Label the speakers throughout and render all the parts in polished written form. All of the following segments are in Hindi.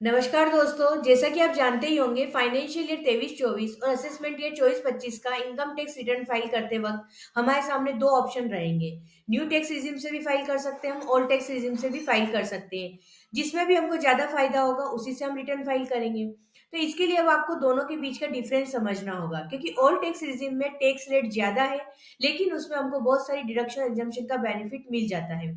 Speaker 1: नमस्कार दोस्तों, जैसा कि आप जानते ही होंगे फाइनेंशियल ईयर 23-24 और असेसमेंट ईयर 24-25 का इनकम टैक्स रिटर्न फाइल करते वक्त हमारे सामने दो ऑप्शन रहेंगे। न्यू टैक्स रिजिम से भी फाइल कर सकते हैं हम, ओल्ड टैक्स रिजिम से भी फाइल कर सकते हैं। जिसमें भी हमको ज़्यादा फायदा होगा उसी से हम रिटर्न फाइल करेंगे। तो इसके लिए अब आपको दोनों के बीच का डिफरेंस समझना होगा, क्योंकि ओल्ड टैक्स रिजिम में टैक्स रेट ज़्यादा है, लेकिन उसमें हमको बहुत सारी डिडक्शन एग्जम्पशन का बेनिफिट मिल जाता है।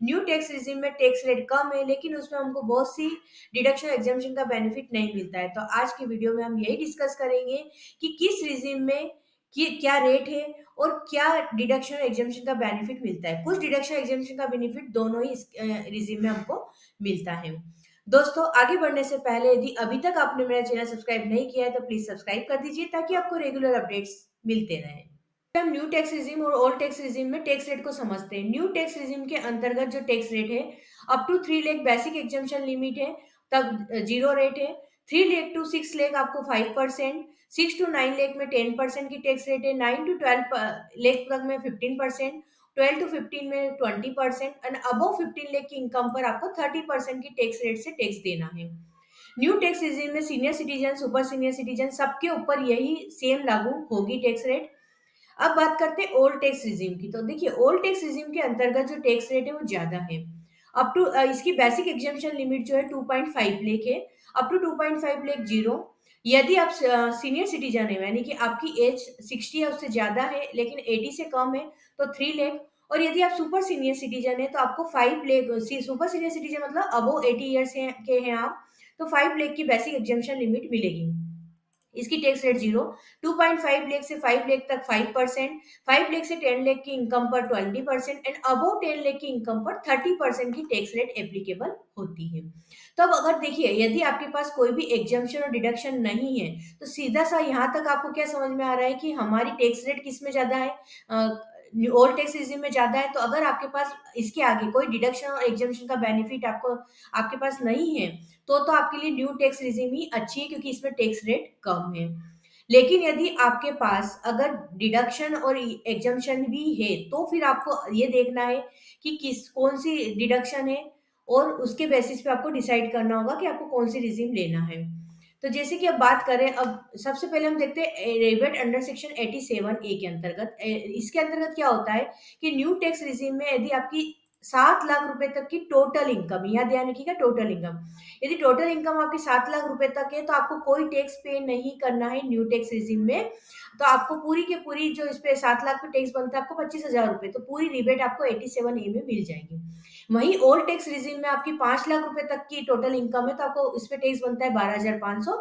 Speaker 1: न्यू टैक्स रिजिम में टैक्स रेट कम है, लेकिन उसमें हमको बहुत सी डिडक्शन एग्जाम्पशन का बेनिफिट नहीं मिलता है। तो आज की वीडियो में हम यही डिस्कस करेंगे कि किस रिजिम में क्या रेट है और क्या डिडक्शन एग्जाम्पशन का बेनिफिट मिलता है। कुछ डिडक्शन एग्जाम्पशन का बेनिफिट दोनों ही रिजिम में हमको मिलता है। दोस्तों, आगे बढ़ने से पहले यदि अभी तक आपने मेरा चैनल सब्सक्राइब नहीं किया है तो प्लीज सब्सक्राइब कर दीजिए, ताकि आपको रेगुलर अपडेट्स मिलते रहें। हम न्यू टैक्स रिजिम और ओल्ड टैक्स रिजिम में टैक्स रेट को समझते हैं। न्यू टैक्स रिजिम के अंतर्गत जो टैक्स रेट है, up to 3 lakh basic exemption limit है, तब जीरो रेट है। 3 लाख टू 6 लाख आपको 5%, 6 to 9 लाख में 10% की टैक्स रेट है, 9 to 12 लाख तक में 15%, 12 to 15 में 20% एंड अबव 15 लाख की इनकम पर आपको 30% की टैक्स रेट से टैक्स देना है। न्यू टैक्स रिजिम में senior citizen, super senior citizen सबके ऊपर यही सेम लागू होगी टैक्स रेट। अब बात करते हैं ओल्ड टैक्स रिजीम की। तो देखिए, ओल्ड टैक्स रिजीम के अंतर्गत जो टैक्स रेट है वो ज्यादा है। अप टू इसकी बेसिक एग्जाम्पशन लिमिट जो है 2.5 लाख है, अप टू 2.5 लाख जीरो। यदि आप सीनियर सिटीजन है, यानी कि आपकी एज 60 या उससे ज्यादा है लेकिन 80 से कम है, तो 3 लाख। और यदि आप सुपर सीनियर सिटीजन है तो आपको 5 लाख, सुपर सीनियर सिटीजन मतलब अबो 80 ईयर्स के हैं आप, तो 5 लाख की बेसिक एग्जाम्पशन लिमिट मिलेगी। इसकी टैक्स रेट जीरो। 2.5 लाख से 5 लाख तक 5%, 5 लाख से 10 लाख की इनकम पर 20% एंड अबव 10 लाख की इनकम पर 30% की टैक्स रेट एप्लीकेबल होती है। तो अब अगर देखिए, यदि आपके पास कोई भी एग्जाम्पशन और डिडक्शन नहीं है, तो सीधा सा यहाँ तक आपको क्या समझ में आ रहा है कि हमारी टैक्स रेट किस में ज्यादा है, ओल्ड टैक्स रिजिम में ज्यादा है। तो अगर आपके पास इसके आगे कोई डिडक्शन और एग्जाम्पशन का बेनिफिट आपके पास नहीं है, तो आपके लिए न्यू टैक्स रिजिम ही अच्छी है, क्योंकि इसमें टैक्स रेट कम है। लेकिन यदि आपके पास अगर डिडक्शन और एग्जम्पशन भी है, तो फिर आपको ये देखना है कि किस कौन सी डिडक्शन है, और उसके बेसिस पे आपको डिसाइड करना होगा कि आपको कौन सी रिजिम लेना है। तो जैसे कि अब बात करें, अब सबसे पहले हम देखते हैं रेबेट अंडर सेक्शन 87A के अंतर्गत। इसके अंतर्गत क्या होता है कि न्यू टैक्स रिजिम में यदि आपकी 7 लाख रुपए तक की टोटल इनकम, यहाँ ध्यान रखिएगा टोटल इनकम, यदि टोटल इनकम आपकी 7 लाख रुपए तक है, तो आपको कोई टैक्स पे नहीं करना है न्यू टैक्स रिजिम में। तो आपको पूरी की पूरी जो इस पे 7 लाख पे टैक्स बनता है आपको 25,000 रुपए, तो पूरी रिबेट आपको 87A में मिल जाएगी। वहीं ओल्ड टैक्स रिजिम में आपकी 5 लाख रुपए तक की टोटल इनकम है, तो आपको इस पे टैक्स बनता है 12,500,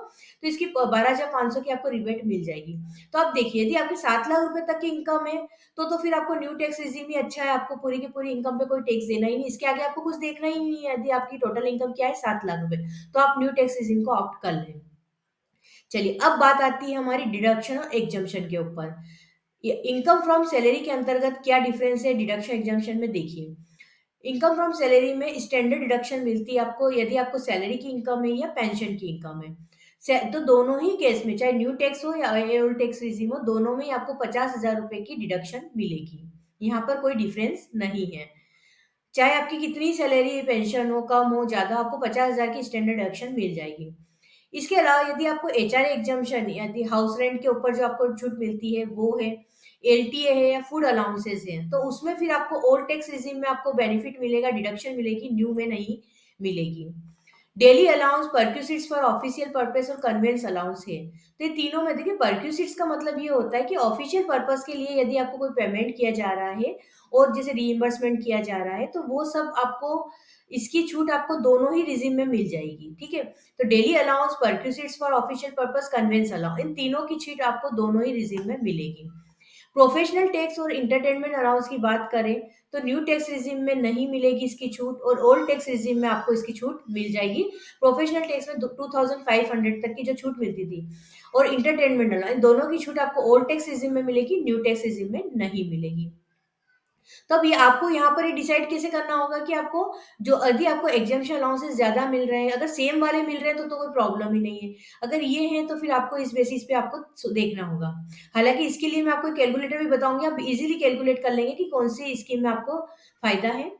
Speaker 1: तो इसकी 12,500 की आपको रिबेट मिल जाएगी। तो आप देखिए, यदि आपकी 7 लाख रुपए तक की इनकम है, तो फिर आपको न्यू टैक्स रिजिम ही अच्छा है, आपको पूरी की पूरी इनकम पे कोई टैक्स देना ही नहीं, इसके आगे आपको कुछ देखना ही नहीं है। यदि आपकी टोटल इनकम क्या है, 7 लाख रुपए, तो आप न्यू टैक्स रिजिम को ऑप्ट कर लें। चलिए, अब बात आती है हमारी डिडक्शन और एग्जम्पशन के ऊपर। इनकम फ्रॉम सैलरी के अंतर्गत क्या डिफरेंस है डिडक्शन एग्जम्पशन में, देखिए। इनकम फ्रॉम सैलरी में स्टैंडर्ड डिडक्शन मिलती है आपको, यदि आपको सैलरी की इनकम है या पेंशन की इनकम है। तो दोनों ही केस में, चाहे न्यू टैक्स हो या ओल्ड टैक्स रिजीम हो, दोनों में ही आपको 50,000 रुपए की डिडक्शन मिलेगी। यहाँ पर कोई डिफरेंस नहीं है। चाहे आपकी कितनी सैलरी, पेंशन हो, कम हो, ज्यादा, आपको 50,000 की स्टैंडर्ड डिडक्शन मिल जाएगी। इसके अलावा यदि आपको एचआर एग्जाम्पशन, यदि हाउस रेंट के ऊपर जो आपको छूट मिलती है वो है, एलटीए है या फूड अलाउंसेस है, तो उसमें फिर आपको ओल्ड टैक्स रिजिम में आपको बेनिफिट मिलेगा, डिडक्शन मिलेगी, न्यू में नहीं मिलेगी। Daily allowance, perquisites for official purpose और कन्वेंस अलाउंस है। तो ये तीनों में देखिए, परक्यूसिट्स का मतलब ये होता है कि ऑफिशियल पर्पस के लिए यदि आपको कोई पेमेंट किया जा रहा है और जैसे रीइंबर्समेंट किया जा रहा है, तो वो सब आपको, इसकी छूट आपको दोनों ही रिजिम में मिल जाएगी। ठीक है, तो daily allowance, perquisites for official purpose, conveyance allowance, इन तीनों की छूट आपको दोनों ही रिजिम में मिलेगी। प्रोफेशनल टैक्स और इंटरटेनमेंट अलाउंस की बात करें, तो न्यू टैक्स रिजिम में नहीं मिलेगी इसकी छूट, और ओल्ड टैक्स रिजिम में आपको इसकी छूट मिल जाएगी। प्रोफेशनल टैक्स में 2,500 तक की जो छूट मिलती थी, और इंटरटेनमेंट अलाउंस, दोनों की छूट आपको ओल्ड टैक्स रिजिम में मिलेगी, न्यू टैक्स रिजिम में नहीं मिलेगी। तो अब ये आपको यहाँ पर ये डिसाइड कैसे करना होगा कि आपको, जो यदि आपको एग्जाम्पशन अलाउंसेस ज्यादा मिल रहे हैं, अगर सेम वाले मिल रहे हैं तो कोई प्रॉब्लम ही नहीं है। अगर ये है तो फिर आपको इस बेसिस पे आपको देखना होगा। हालांकि इसके लिए मैं आपको कैलकुलेटर भी बताऊंगी, आप इजीली कैलकुलेट कर लेंगे कि कौन सी स्कीम में आपको फायदा है।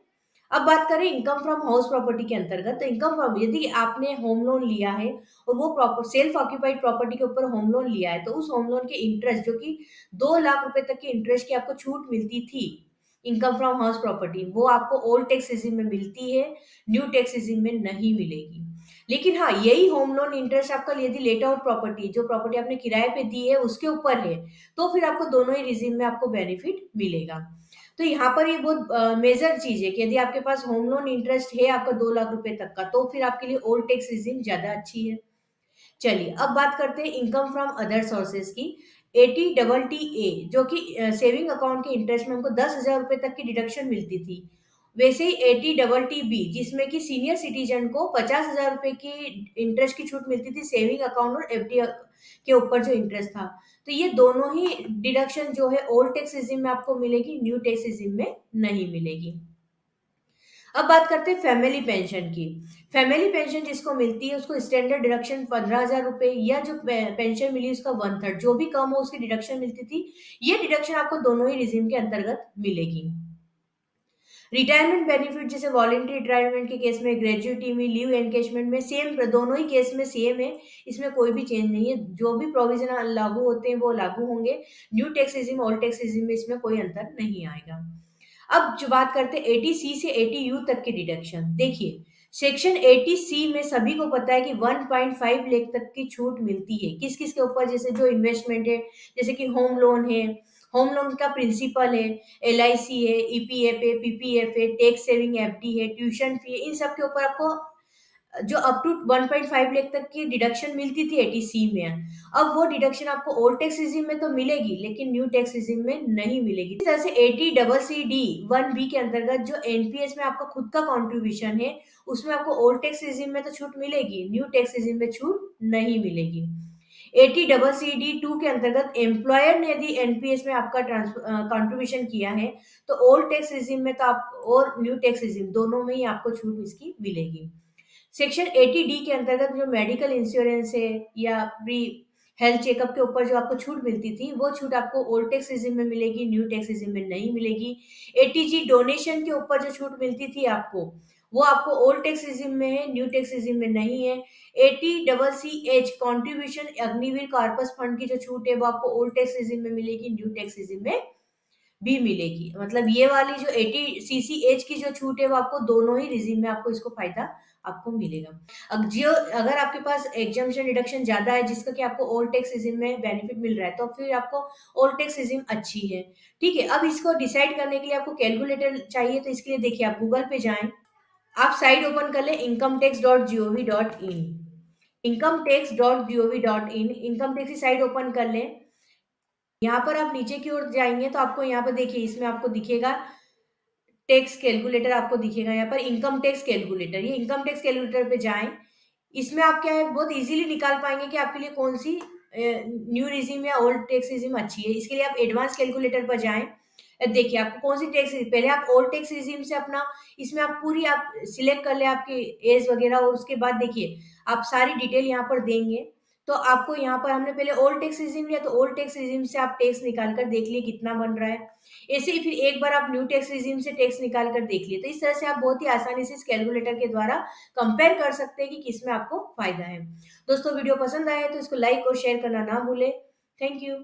Speaker 1: अब बात करें इनकम फ्रॉम हाउस प्रॉपर्टी के अंतर्गत, तो इनकम फ्रॉम, यदि आपने होम लोन लिया है और वो प्रॉपर सेल्फ ऑक्यूपाइड प्रॉपर्टी के ऊपर होम लोन लिया है, तो उस होम लोन के इंटरेस्ट जो कि 2 लाख रुपए तक के इंटरेस्ट की आपको छूट मिलती थी इनकम फ्रॉम हाउस प्रॉपर्टी, वो आपको ओल्ड टैक्स रेजिम में मिलती है, न्यू टैक्स रेजिम में नहीं मिलेगी। लेकिन हाँ, यही होम लोन इंटरेस्ट आपका यदि लेट आउट प्रॉपर्टी, जो प्रॉपर्टी आपने किराए पे दी है उसके ऊपर है, तो फिर आपको दोनों ही रेजिम में आपको बेनिफिट मिलेगा। तो यहाँ पर ये बहुत मेजर चीज है कि यदि आपके पास होम लोन इंटरेस्ट है आपका 2 लाख रुपए तक का, तो फिर आपके लिए ओल्ड टैक्स रिजीम ज्यादा अच्छी है। चलिए अब बात करते हैं इनकम फ्रॉम अदर सोर्सेज की। 80 टी ए, जो कि सेविंग अकाउंट के इंटरेस्ट में हमको 10,000 रुपए तक की डिडक्शन मिलती थी, वैसे ही 80 टी बी, जिसमें कि सीनियर सिटीजन को 50,000 रुपए की इंटरेस्ट की छूट मिलती थी सेविंग अकाउंट और एफडी के ऊपर जो इंटरेस्ट था। तो ये दोनों ही डिडक्शन जो है ओल्ड टैक्स रिजिम में आपको मिलेगी, न्यू टैक्स रिजिम में नहीं मिलेगी। अब बात करते हैं फैमिली पेंशन की। फैमिली पेंशन जिसको मिलती है उसको स्टैंडर्ड डिडक्शन 15,000 रुपए, या जो पेंशन मिली उसका 1/3, जो भी कम हो उसकी डिडक्शन मिलती थी। ये डिडक्शन आपको दोनों ही रिजीम के अंतर्गत मिलेगी। रिटायरमेंट बेनिफिट जैसे वॉलंटरी रिटायरमेंट के केस में, ग्रेजुइटी में, लीव एनकेशमेंट में सेम, दोनों ही केस में सेम है, इसमें कोई भी चेंज नहीं है। जो भी प्रोविजन लागू होते हैं वो लागू होंगे। New tax regime old tax regime में इसमें कोई अंतर नहीं आएगा। अब जो बात करते हैं 80 सी से 80 यू तक की डिडक्शन, देखिए सेक्शन 80 सी में सभी को पता है कि 1.5 लाख तक की छूट मिलती है, किस किस के ऊपर, जैसे जो इन्वेस्टमेंट है, जैसे कि होम लोन है, होम लोन का प्रिंसिपल है, LIC है, EPF है, PPF है, टैक्स सेविंग FD है, ट्यूशन फी है, इन सब के ऊपर आपको जो अप टू 1.5 लाख तक की डिडक्शन मिलती थी 80 सी में, अब वो डिडक्शन आपको ओल्ड टैक्स रिजिम में तो मिलेगी लेकिन न्यू टैक्स रिजिम में नहीं मिलेगी। इस तरह से 80 CC D 1B के अंतर्गत जो एनपीएस में आपका खुद का कंट्रीब्यूशन है, उसमें आपको ओल्ड टैक्स रिजिम में तो छूट मिलेगी, न्यू टैक्स रिजिम में छूट नहीं मिलेगी। 80 CC D 2 के अंतर्गत एम्प्लॉयर ने यदि एनपीएस में आपका कंट्रीब्यूशन किया है, तो ओल्ड टैक्स रिजिम में तो आप और न्यू टैक्स रिजिम दोनों में ही आपको छूट इसकी मिलेगी। सेक्शन 80 D के अंतर्गत जो मेडिकल इंश्योरेंस है या प्री हेल्थ चेकअप के ऊपर जो आपको छूट मिलती थी, वो छूट आपको ओल्ड टैक्स रिजिम में मिलेगी, न्यू टैक्स रिजिम में नहीं मिलेगी। ATG डोनेशन के ऊपर जो छूट मिलती थी आपको, वो आपको ओल्ड टैक्स रिजिम में है, न्यू टैक्स रिजिम में नहीं है। 80CC H contribution Agniveer corpus fund की जो छूट है वो आपको ओल्ड टैक्स रिजिम में मिलेगी, न्यू टैक्स रिजिम में भी मिलेगी। मतलब ये वाली जो 80 CC H की जो छूट है वो आपको दोनों ही रिजिम में आपको इसको फायदा आपको मिलेगा। अब जो अगर आपके पास एग्जम्पशन डिडक्शन ज्यादा है जिसका कि आपको ओल्ड टैक्स रिजिम में बेनिफिट मिल रहा है, तो फिर आपको ओल्ड टैक्स रिजिम अच्छी है। ठीक है, अब इसको डिसाइड करने के लिए आपको कैलकुलेटर चाहिए, तो इसके लिए देखिए आप गूगल पे जाएं, आप साइट ओपन कर लें incometax.gov.in, incometax.gov.in, इनकम टैक्स की साइट ओपन कर लें। यहाँ पर आप नीचे की ओर जाएंगे तो आपको यहाँ पर देखिए, इसमें आपको दिखेगा टैक्स कैलकुलेटर, आपको दिखेगा यहाँ पर इनकम टैक्स कैलकुलेटर, ये इनकम टैक्स कैलकुलेटर पे जाएं। इसमें आप क्या है बहुत इजीली निकाल पाएंगे कि आपके लिए कौन सी न्यू रिजिम या ओल्ड टैक्स रिजिम अच्छी है। इसके लिए आप एडवांस कैलकुलेटर पर जाएं। देखिए आपको कौन सी टैक्स, पहले आप ओल्ड टैक्स रिजिम से अपना, इसमें आप पूरी आप सिलेक्ट कर ले आपकी एज वगैरह, और उसके बाद देखिए आप सारी डिटेल यहाँ पर देंगे। तो आपको यहाँ पर हमने पहले ओल्ड टैक्स रिजिम लिया, तो ओल्ड टैक्स रिजिम से आप टैक्स निकाल कर देख लिए कितना बन रहा है। ऐसे ही फिर एक बार आप न्यू टैक्स रिजिम से टैक्स निकाल कर देख लिए, तो इस तरह से आप बहुत ही आसानी से इस कैलकुलेटर के द्वारा कंपेयर कर सकते हैं कि किसमें आपको फायदा है। दोस्तों वीडियो पसंद आए तो इसको लाइक और शेयर करना ना भूलें। Thank you.